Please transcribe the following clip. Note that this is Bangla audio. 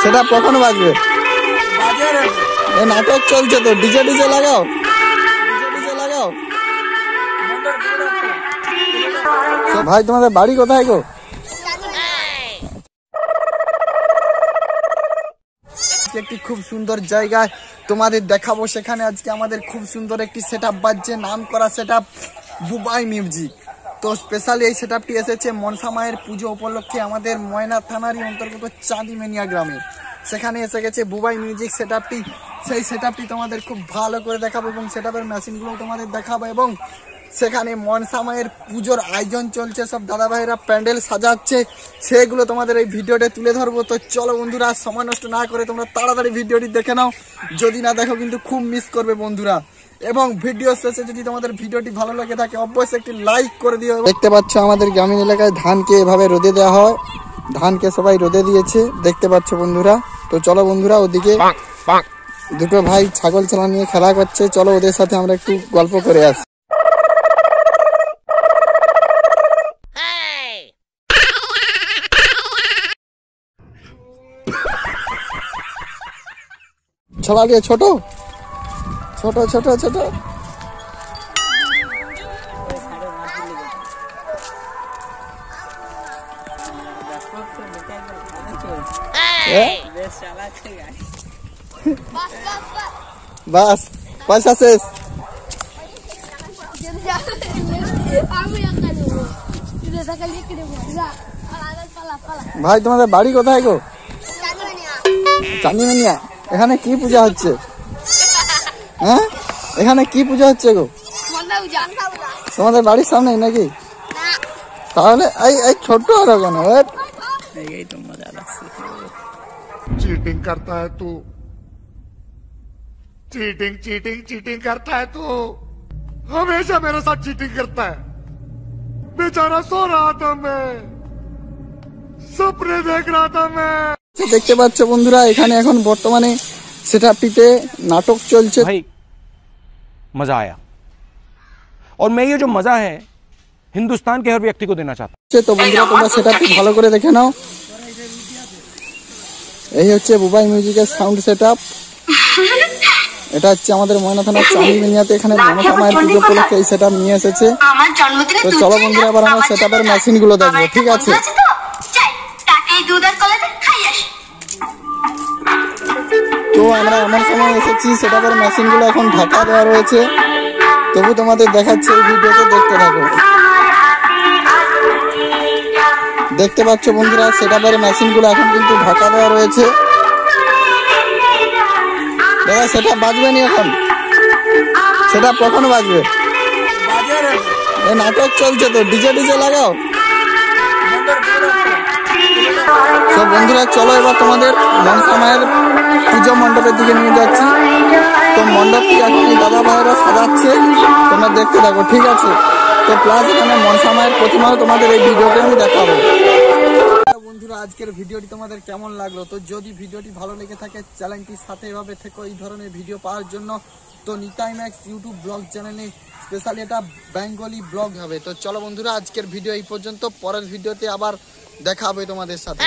সেটা কখন বাজবে? নাটক চলছে তো, ডিজে ডিজে লাগাও, ডিজে লাগাও। ভাই তোমাদের বাড়ি কোথায় গো? একটি খুব সুন্দর জায়গায় তোমাদের দেখাবো, সেখানে আজকে আমাদের খুব সুন্দর একটি সেটআপ বাজছে, নাম করা সেটআপ বুবাই মিউজিক। তো স্পেশালি এই সেটআপটি এসেছে মনসা মায়ের পুজো উপলক্ষে আমাদের ময়না থানারই অন্তর্গত চাঁদিমেনিয়া গ্রামে। সেখানে এসে গেছে বুবাই মিউজিক সেটআপটি। সেই সেটআপটি তোমাদের খুব ভালো করে দেখাবো এবং সেটআপের মেশিনগুলো তোমাদের দেখাবো, এবং সেখানে মনসা মায়ের পুজোর আয়োজন চলছে, সব দাদা ভাইরা প্যান্ডেল সাজাচ্ছে, সেগুলো তোমাদের এই ভিডিওতে তুলে ধরবো। তো চলো বন্ধুরা, সময় নষ্ট না করে তোমরা তাড়াতাড়ি ভিডিওটি দেখে নাও, যদি না দেখো কিন্তু খুব মিস করবে বন্ধুরা। এবং ভিডিও শেষে যদি তোমাদের ভিডিওটি ভালো লাগে থাকে অবশ্যই একটি লাইক করে দিও। দেখতে পাচ্ছ আমাদের গ্রামীণ এলাকায় ধানকে এভাবে রোদে দেওয়া হয়, ধানকে সবাই রোদে দিয়েছে দেখতে পাচ্ছ বন্ধুরা। তো চলো বন্ধুরা, ওদিকে দুটো ভাই ছাগল ছানা নিয়ে খেলা করছে, চলো ওদের সাথে আমরা একটু গল্প করে আসি। ছড়া দিয়ে ছোট ছোট ছোট ছোট বাস পয়সা শেষ। ভাই তোমাদের বাড়ি কোথায় গো? চাঁদিমেনিয়া। এখানে কি পূজা হচ্ছে? হ্যাঁ, এখানে কি পূজা হচ্ছে গো? তোমাদের বাড়ির সামনে নাকি? তাহলে এই ছোট আরো কেন? चीटिंग करता है तू, चीटिंग चीटिंग चीटिंग करता है तू, हमेशा मेरे साथ चीटिंग करता है। बेचारा सो रहा था, मैं सपने देख रहा था मैं। দেখতে পাচ্ছ বন্ধুরা, এখানে এখন বর্তমানে সেটআপটিতে নাটক চলছে। भाई मजा आया, और मैं ये जो मजा है हिंदुस्तान के हर व्यक्ति को देना चाहता हूं। তো বন্ধুরা তোমরা সেটআপটি ভালো করে দেখে নাও। এই হচ্ছে বুবাই মিউজিকের সাউন্ড সেটআপ। এটা হচ্ছে আমাদের ময়না থানার চাঁদিমেনিয়াতে, এখানে মনসা মায়ের পুজো উপলক্ষে এই সেটআপ নিয়ে এসেছে। তো চলো বন্ধুরা, এবার আমরা সেটআপের মেশিন গুলো দেখবো, ঠিক আছে? তো আমরা এমন সময় এসেছি সেটআপের মেশিন গুলো এখন ঢাকা দেওয়া রয়েছে, তবু তোমাদের দেখাচ্ছে এই ভিডিওতে, দেখতে থাকো। দেখতে পাচ্ছ বন্ধুরা, সেটআপের মেশিন গুলো এখন কিন্তু ঢাকা দেওয়া রয়েছে। দাদা সেটআপ বাজবে নি এখন? সেটআপ কখন বাজবে? নাটক চলছে তো, ডিজে ডিজে লাগাও। সব বন্ধুরা চলো, এবার তোমাদের মনসা মায়ের পুজো মণ্ডপের দিকে নিয়ে যাচ্ছি। তো মণ্ডপটি এখন এই দাদা ভাইয়েরা সাজাচ্ছে, তোমরা দেখতে থাকো, ঠিক আছে? তো প্লাস এখানে মনসা মায়ের প্রতিমাও তোমাদের এই ভিডিওতে আমি দেখাবো। বন্ধুরা আজকের ভিডিওটি তোমাদের কেমন লাগলো? তো যদি ভিডিওটি ভালো লেগে থাকে চ্যানেলটির সাথে এভাবে থেকো এই ধরনের ভিডিও পাওয়ার জন্য। তো নিতাই ম্যাক্স ইউটিউব ব্লগ চ্যানেলে স্পেশালি এটা বেঙ্গলি ব্লগ হবে। তো চলো বন্ধুরা, আজকের ভিডিও এই পর্যন্ত, পরের ভিডিওতে আবার দেখা হবে তোমাদের সাথে।